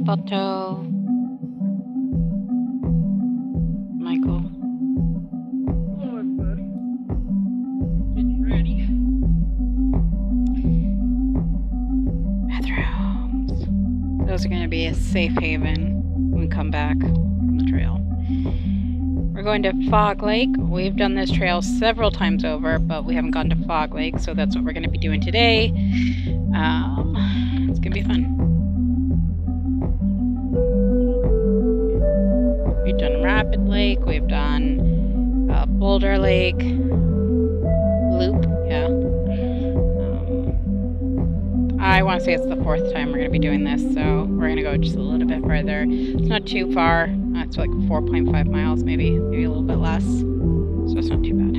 Balto. Michael. Hello, everybody. Getting ready. Bathrooms. Those are going to be a safe haven when we come back from the trail. We're going to Fogg Lake. We've done this trail several times over, but we haven't gone to Fogg Lake, so that's what we're going to be doing today. It's going to be fun. We've done Rapid Lake, we've done Boulder Lake, Loop, yeah. I want to say it's the 4th time we're going to be doing this, so we're going to go just a little bit further. It's not too far. It's like 4.5 miles, maybe a little bit less. So it's not too bad.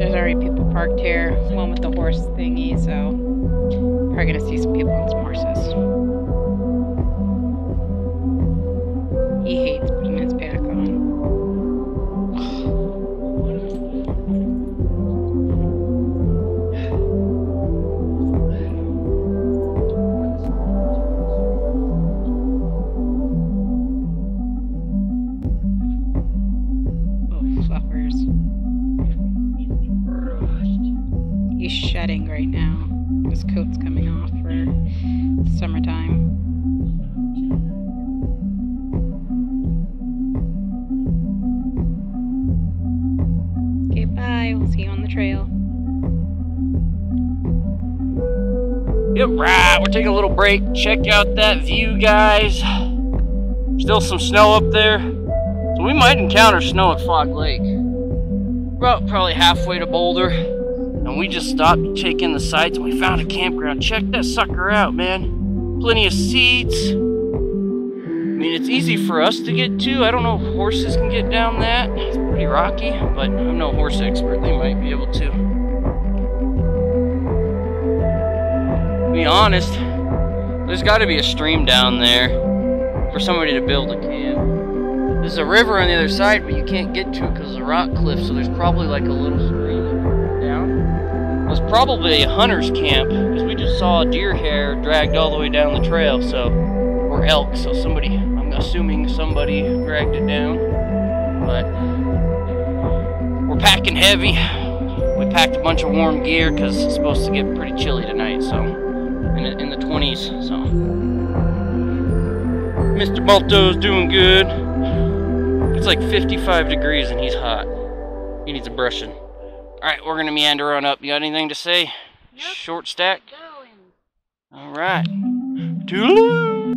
There's already people parked here. One with the horse thingy, so probably going to see some people on some horses. He hates putting his pack on. He's shedding right now. His coat's coming off for summertime. Okay, bye. We'll see you on the trail. Yep, right. We're taking a little break. Check out that view, guys. Still some snow up there. So we might encounter snow at Fogg Lake. About probably halfway to Boulder. And we just stopped to take in the sights and we found a campground. Check that sucker out, man. Plenty of seats. I mean, it's easy for us to get to. I don't know if horses can get down that. It's pretty rocky, but I'm no horse expert. They might be able to. To be honest, there's got to be a stream down there for somebody to build a camp. There's a river on the other side, but you can't get to it because of the rock cliff, so there's probably like a little stream down. It was probably a hunter's camp, because we just saw a deer hair dragged all the way down the trail, so, or elk, so somebody, I'm assuming somebody dragged it down, but we're packing heavy. We packed a bunch of warm gear, because it's supposed to get pretty chilly tonight, so, in the 20s, so. Mr. Balto's doing good. It's like 55 degrees and he's hot. He needs a brushing. Alright, we're gonna meander on up. You got anything to say? Yep. Short stack? Alright. Toooo!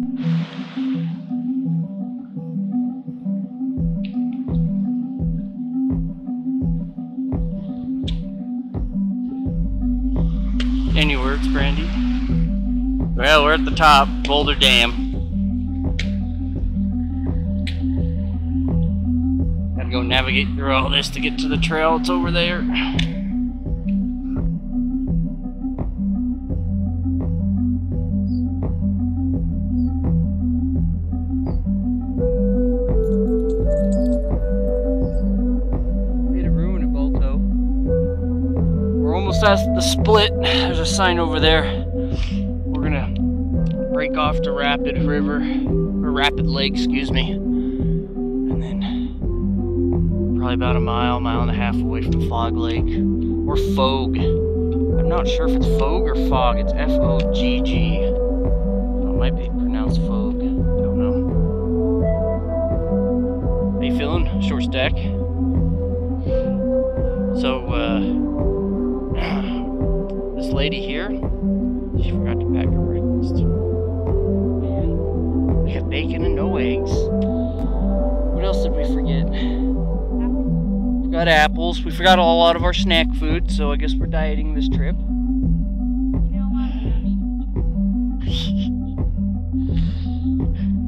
Any words, Brandy? Well, we're at the top, Boulder Dam. Go navigate through all this to get to the trail. It's over there. Made a ruin at Balto. We're almost at the split. There's a sign over there. We're gonna break off to Rapid River, or Rapid Lake, excuse me. And then probably about a mile and a half away from Fogg Lake, or Fogg. I'm not sure if it's Fogg or Fogg. It's F-O-G-G. It might be pronounced Fogg. I don't know. How you feeling? Short stack. So, this lady here, she forgot to pack her breakfast. We got bacon and no eggs. What else did we forget? Got apples. We forgot a lot of our snack food, so I guess we're dieting this trip.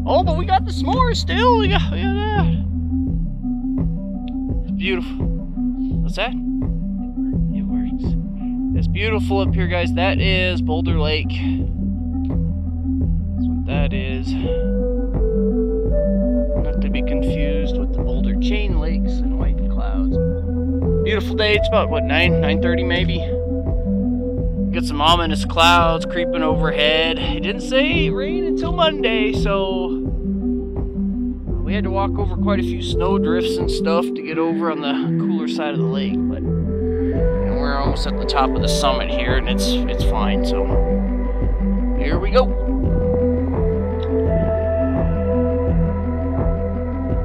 Oh, but we got the s'mores still. We got that. It's beautiful. What's that? It works. It's beautiful up here, guys. That is Boulder Lake. That's what that is. Not to be confused with the Boulder Chain Lakes and White Clouds. Beautiful day. It's about what, 9:30 maybe. Got some ominous clouds creeping overhead. It didn't say rain until Monday, so we had to walk over quite a few snow drifts and stuff to get over on the cooler side of the lake. But we're almost at the top of the summit here, and it's fine. So here we go.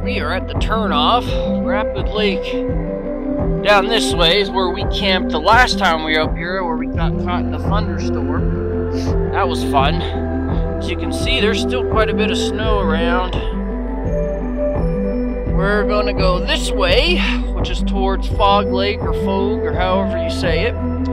We are at the turnoff, Rapid Lake. Down this way is where we camped the last time we were up here, where we got caught in the thunderstorm. That was fun. As you can see, there's still quite a bit of snow around. We're gonna go this way, which is towards Fogg Lake or Fogg or however you say it. We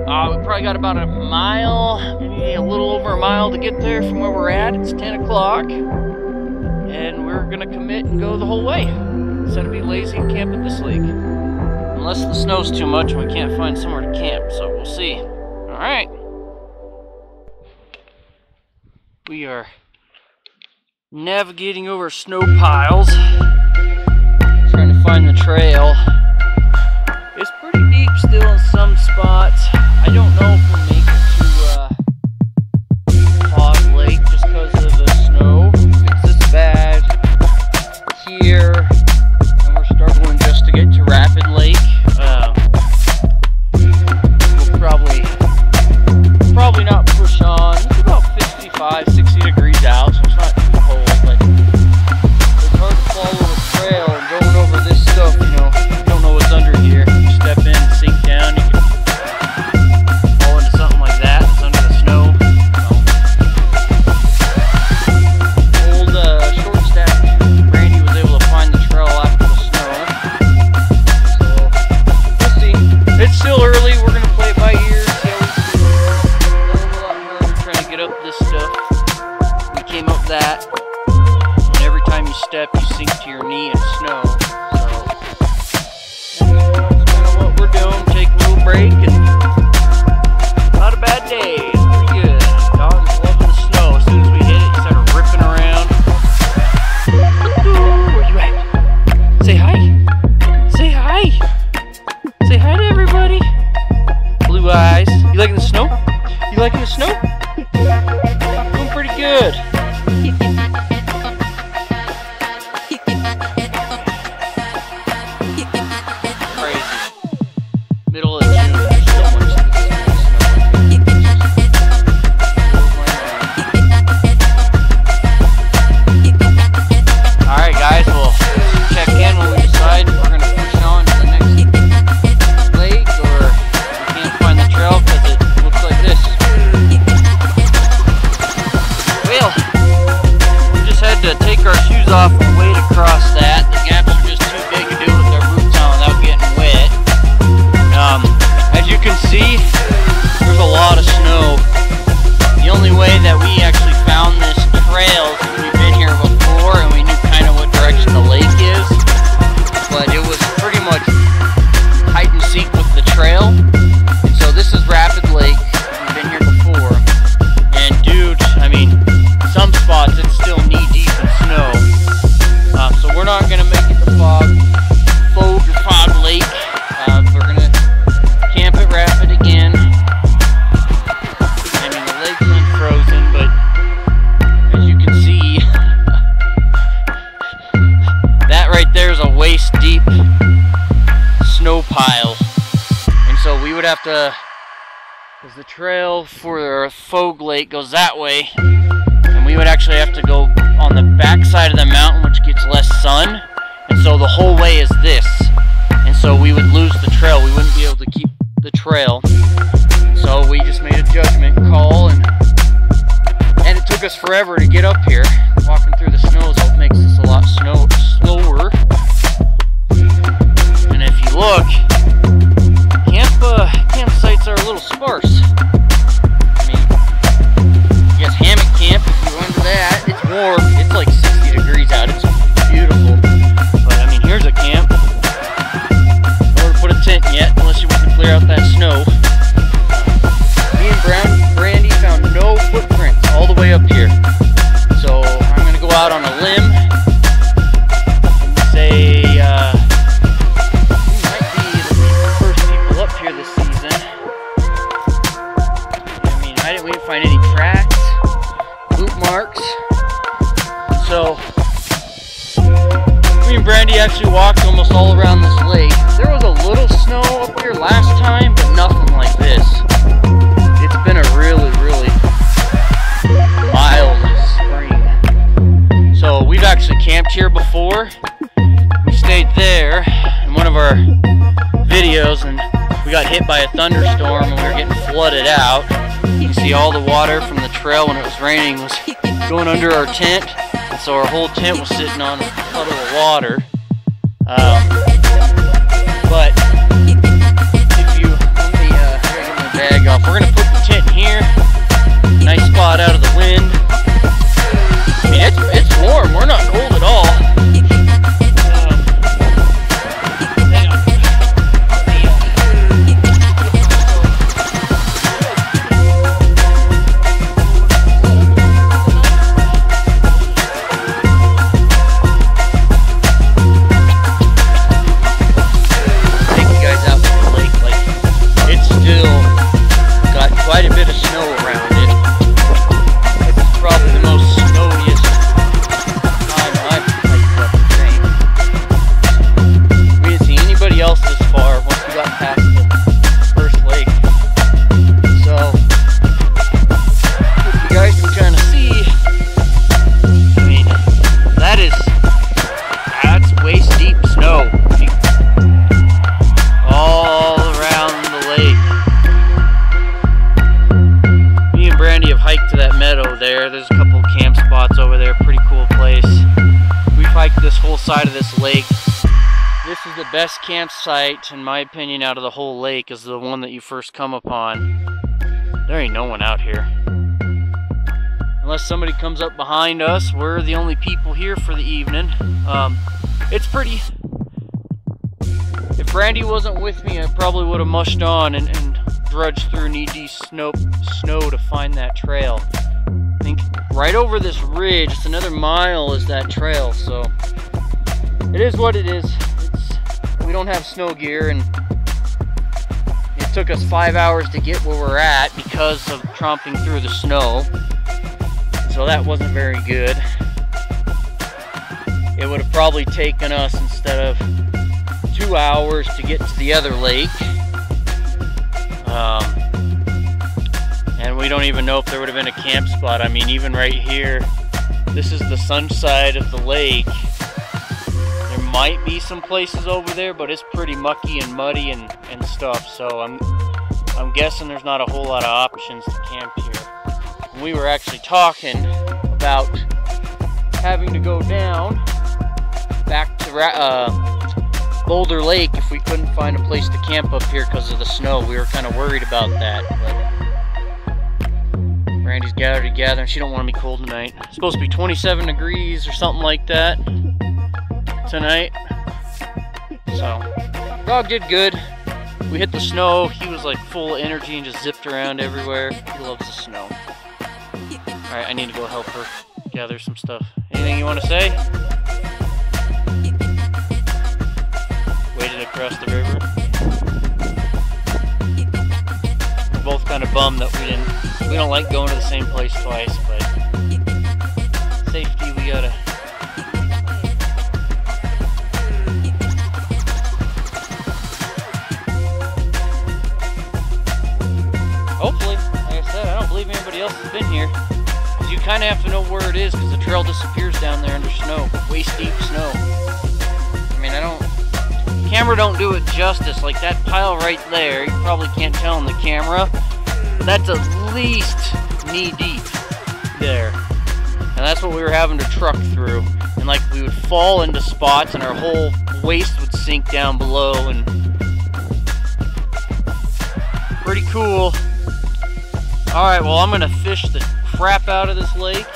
probably got about a mile, maybe a little over a mile to get there from where we're at. It's 10 o'clock. And we're gonna commit and go the whole way instead of be lazy and camp at this lake. Unless the snow's too much and we can't find somewhere to camp, so we'll see. Alright. We are navigating over snow piles, trying to find the trail. It's pretty deep still in some spots. I don't know if we'll make it to Fogg Lake just because of the snow. It's this bad here, and we're struggling just to get to Rapid Lake. We'll probably not push on. It's about 55, 60 degrees out, so it's not too cold, but it's hard to follow the trail and going over this stuff, you know, you don't know what's under here. You step in, sink down, you can fall into something like that. It's under the snow. Old short stack Randy was able to find the trail after the snow. So we'll see. It's still early. We're gonna play it by ear. See how we feel. It's a lot harder trying to get up this stuff. We came up that, and every time you step, you sink to your knee in snow. So that's kind of what we're doing. Take a little break, and not a bad day. It's pretty good. Dog is loving the snow. As soon as we hit it, he started ripping around. Where you at? Say hi. Say hi. Say hi to everybody. Blue eyes. You liking the snow? You liking the snow? Doing pretty good. Crazy. Middle of June, there's so much snow. Alright guys, we'll check in when we decide if we're going to push on to the next lake, or we can't find the trail because it looks like this. Well, we just had to take our shoes off and wade across that. The gaps are just too big to do with our boots on without getting wet. As you can see, there's a lot of snow. The only way that we actually found this trail is we've been here before and we knew kind of what direction the lake is, but it was pretty much hide and seek with the trail. And so this is Rapid Lake. We've been here before, and dude, I mean, some spots it's still knee deep in snow. So we're not gonna make it to Fogg or Fogg Lake. We're gonna camp at Rapid again. I mean, the lake's unfrozen, but as you can see, that right there is a waist deep snow pile. And so we would have to, because the trail for Fogg Lake goes that way, and we would actually have to go on the back side of the mountain, which gets less sun. And so the whole way is this. And so we would lose the trail. We wouldn't be able to keep the trail. So we just made a judgment call, and it took us forever to get up here. Walking through the snow makes us a lot slower. And if you look, campsites are a little sparse. I mean, I guess hammock camp, if you go into that, it's warm. It's like 60 degrees out. It's beautiful. But I mean, here's a camp. Nowhere to put a tent yet, unless you want to clear out that snow. Me and Brandy found no footprints all the way up here. So I'm going to go out on a limb and say we might be the first people up here this season. find any tracks, boot marks. So me and Brandy actually walked almost all around this lake. There was a little snow up here last time, but nothing like this. It's been a really, really mild spring. So we've actually camped here before. We stayed there in one of our videos and we got hit by a thunderstorm and we were getting flooded out. You can see all the water from the trail when it was raining was going under our tent. And so our whole tent was sitting on a puddle of water. But if you, let me get my bag off. We're going to put the tent here. Nice spot out of the wind. I mean, it's warm. We're not cold at all. Quite a bit of snow around it. It's probably the most snowiest time I've hiked up the thing. We didn't see anybody else this far once we got past the first lake. So, if you guys can kind of see, I mean, that's waist deep snow. All around the lake. Brandy have hiked to that meadow there. There's a couple camp spots over there. Pretty cool place. We've hiked this whole side of this lake. This is the best campsite, in my opinion, out of the whole lake, is the one that you first come upon. There ain't no one out here. Unless somebody comes up behind us, we're the only people here for the evening. It's pretty. If Brandy wasn't with me, I probably would have mushed on and drudged through knee-deep snow to find that trail. I think right over this ridge, it's another mile is that trail, so it is what it is. We don't have snow gear, and it took us 5 hours to get where we're at because of tromping through the snow, so that wasn't very good. It would have probably taken us, instead of 2 hours, to get to the other lake. And we don't even know if there would have been a camp spot. I mean, even right here, this is the sun side of the lake. There might be some places over there, but it's pretty mucky and muddy and stuff. So I'm guessing there's not a whole lot of options to camp here. And we were actually talking about having to go down back to Boulder Lake if we couldn't find a place to camp up here because of the snow. We were kind of worried about that, but Brandy's gathering. She don't want to be cold tonight. It's supposed to be 27 degrees or something like that tonight. So dog did good. We hit the snow. He was like full of energy and just zipped around everywhere. He loves the snow. Alright, I need to go help her gather some stuff. Anything you want to say? Waded across the river. We're both kind of bummed that we don't like going to the same place twice, but safety, we gotta. Hopefully, like I said, I don't believe anybody else has been here. Cause you kind of have to know where it is, because the trail disappears down there under snow, waist deep snow. I mean, camera don't do it justice. Like that pile right there, you probably can't tell on the camera. That's at least knee deep there. And that's what we were having to truck through. And like we would fall into spots and our whole waist would sink down below, and pretty cool. Alright, well, I'm gonna fish the crap out of this lake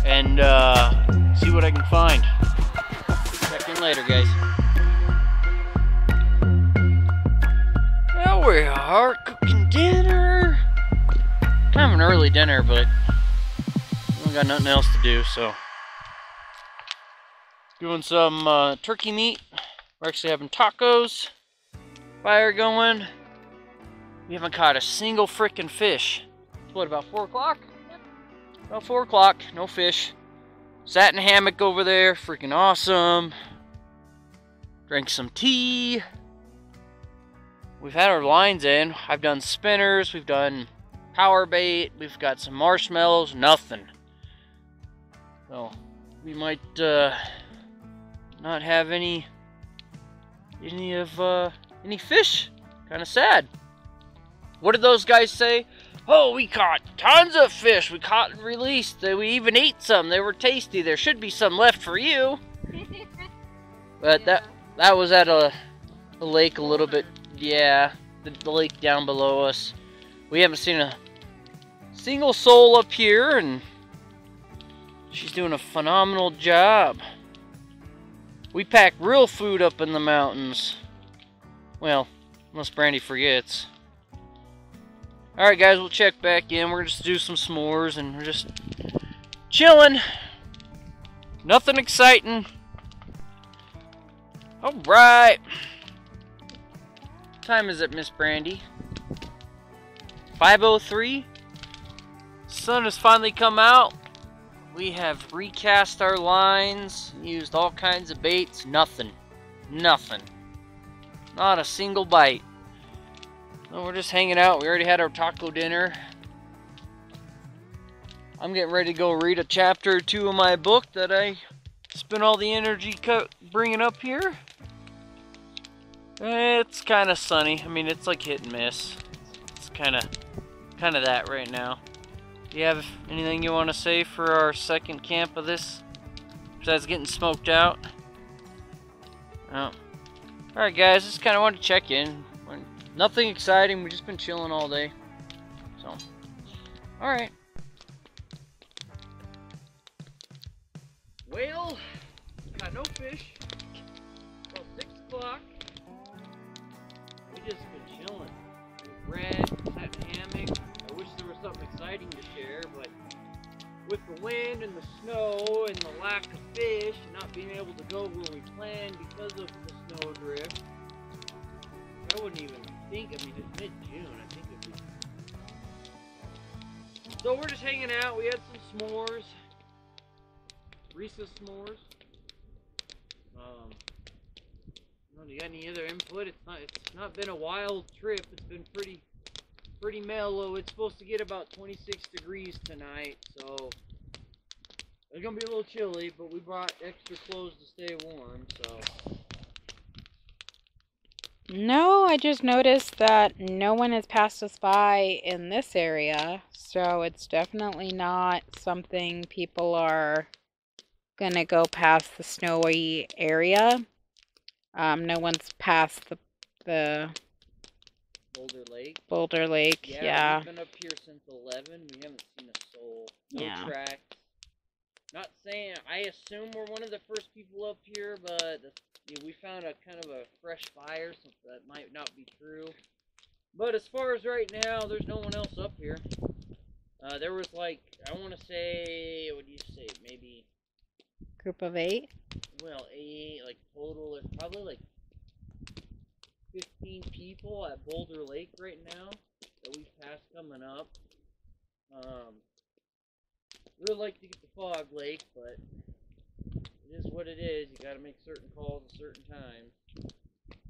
and see what I can find. Check in later, guys. There we are, cooking dinner. Kind of an early dinner, but we got nothing else to do, so. Doing some turkey meat. We're actually having tacos. Fire going. We haven't caught a single frickin' fish. It's what, about 4 o'clock? About 4 o'clock, no fish. Sat in a hammock over there, freaking awesome. Drank some tea. We've had our lines in. I've done spinners, we've done power bait, we've got some marshmallows, nothing. So, we might not have any fish. Kind of sad. What did those guys say? Oh, we caught tons of fish. We caught and released. We even ate some. They were tasty. There should be some left for you. But Yeah. that was at a lake a little bit. Yeah, the lake down below us. We haven't seen a single soul up here, and she's doing a phenomenal job. We pack real food up in the mountains. Well, unless Brandy forgets. Alright guys, we'll check back in. We're gonna just do some s'mores and we're just chilling. Nothing exciting. Alright. What time is it, Miss Brandy? 5:03. Sun has finally come out. We have recast our lines, used all kinds of baits. Nothing. Nothing. Not a single bite. So we're just hanging out. We already had our taco dinner. I'm getting ready to go read a chapter or two of my book that I spent all the energy bringing up here. It's kind of sunny. I mean, it's like hit and miss. It's kind of that right now. Do you have anything you want to say for our second camp of this? Besides getting smoked out? Oh. Alright guys, just kind of wanted to check in. Nothing exciting, we've just been chilling all day. So, alright. Well, got no fish. Well, 6 o'clock. We just been chilling. We read, sat in a hammock. I wish there was something exciting to share, but with the wind and the snow and the lack of fish and not being able to go where we planned because of the snow drift, I wouldn't even think. I mean, it's mid-June. I think it'd be. So we're just hanging out. We had some s'mores, Reese's s'mores. Do you got any other input? It's not been a wild trip. It's been pretty mellow. It's supposed to get about 26 degrees tonight, so it's gonna be a little chilly. But we brought extra clothes to stay warm, so. No, I just noticed that no one has passed us by in this area, so it's definitely not something people are gonna go past the snowy area. No one's passed the Boulder Lake, yeah. We've been up here since 11. We haven't seen a soul. No Yeah. tracks. Not saying, I assume we're one of the first people up here, but we found a kind of a fresh fire, so that might not be true. But as far as right now, there's no one else up here. There was like, I want to say, what do you say, maybe... Group of 8? Well, 8, like total, there's probably like 15 people at Boulder Lake right now that we've passed coming up. Really like to get to Fogg Lake, but it is what it is. You gotta make certain calls at certain times.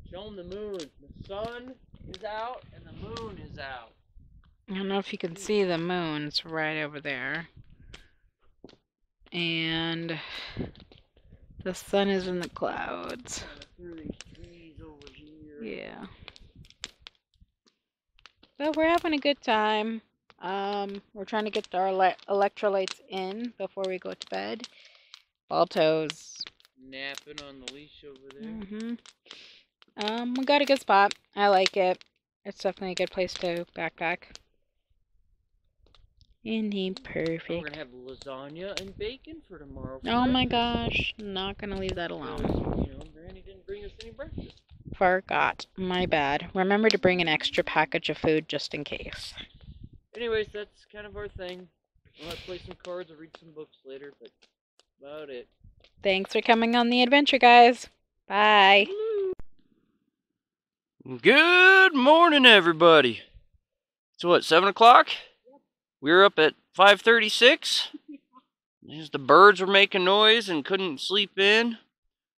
Show them the moon. The sun is out and the moon is out. I don't know if you can see the moon. It's right over there. And the sun is in the clouds. Through these trees over here. Yeah. So we're having a good time. We're trying to get our electrolytes in before we go to bed. Balto's Napping on the leash over there. We got a good spot. I like it. It's definitely a good place to backpack. Indeed, perfect. We're gonna have lasagna and bacon for tomorrow. Oh my gosh, not gonna leave that alone. You know, Granny didn't bring us any breakfast. Forgot. My bad. Remember to bring an extra package of food just in case. Anyways, that's kind of our thing. We'll have to play some cards or read some books later, but about it. Thanks for coming on the adventure, guys. Bye. Good morning, everybody. It's what, 7 o'clock? We were up at 5:36. The birds were making noise and couldn't sleep in.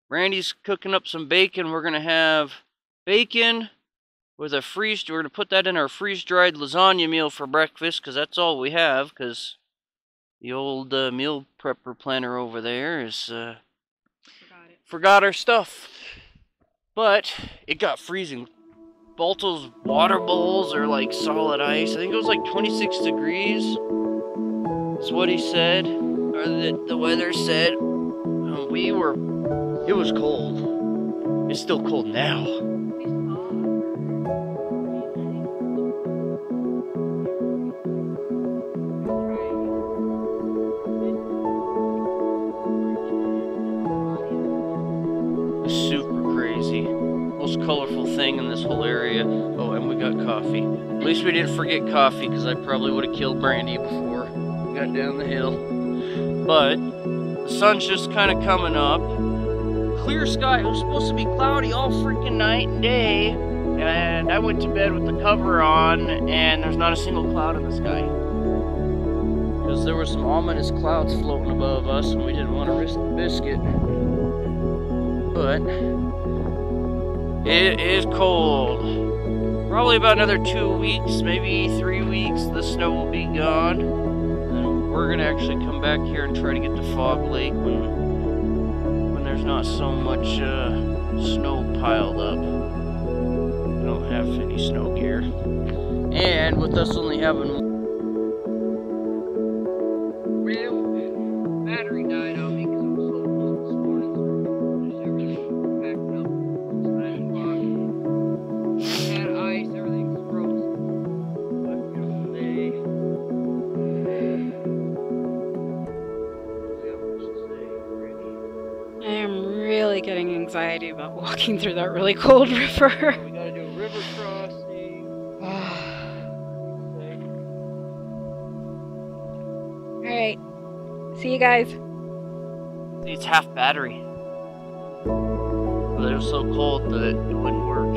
Randy's cooking up some bacon. We're going to have bacon with a we're going to put that in our freeze-dried lasagna meal for breakfast, because that's all we have, because the old meal prepper planner over there is forgot our stuff. But it got freezing. Balto's water bowls are like solid ice. I think it was like 26 degrees. That's what he said, or the weather said. It was cold. It's still cold now. Super crazy. Most colorful thing in this whole area. Oh, and we got coffee. At least we didn't forget coffee, because I probably would have killed Brandy before we got down the hill. But the sun's just kind of coming up. Clear sky. It was supposed to be cloudy all freaking night and day, and I went to bed with the cover on, and there's not a single cloud in the sky, because there were some ominous clouds floating above us, and we didn't want to risk the biscuit. But it is cold. Probably about another 2 weeks, maybe 3 weeks, the snow will be gone. And we're gonna actually come back here and try to get to Fogg Lake when there's not so much snow piled up. We don't have any snow gear. And with us only having battery died on me because it was so cold this morning. So just everything packed up. It's 9 o'clock. I had ice, everything's frozen. But beautiful day. I am really getting anxiety about walking through that really cold river. We gotta do a river crossing. Alright. See you guys. See, it's half battery. But it was so cold that it wouldn't work.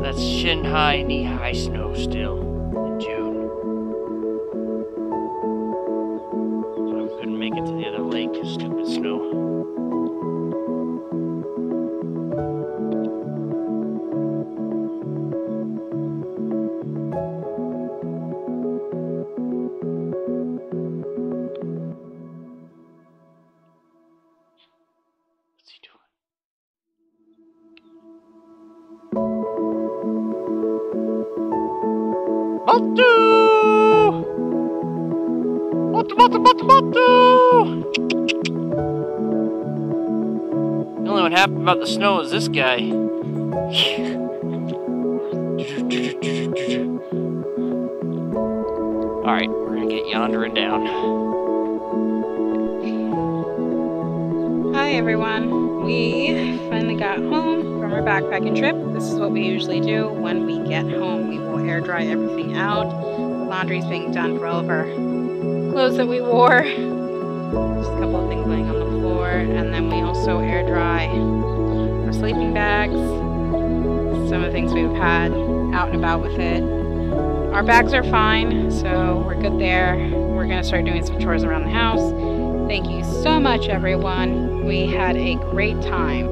That's shin-high, knee-high snow still in June. So I couldn't make it to the other lake, stupid snow. What's he doing? The only one happy about the snow is this guy. Alright, we're gonna get yondering down. Hi everyone. We finally got home from our backpacking trip. This is what we usually do when we get home. We will air dry everything out. Laundry's being done for all of our clothes that we wore. Just a couple of things laying on the floor, and then we also air dry our sleeping bags, some of the things we've had out and about with it. Our bags are fine, so we're good there. We're going to start doing some chores around the house. Thank you so much, everyone. We had a great time.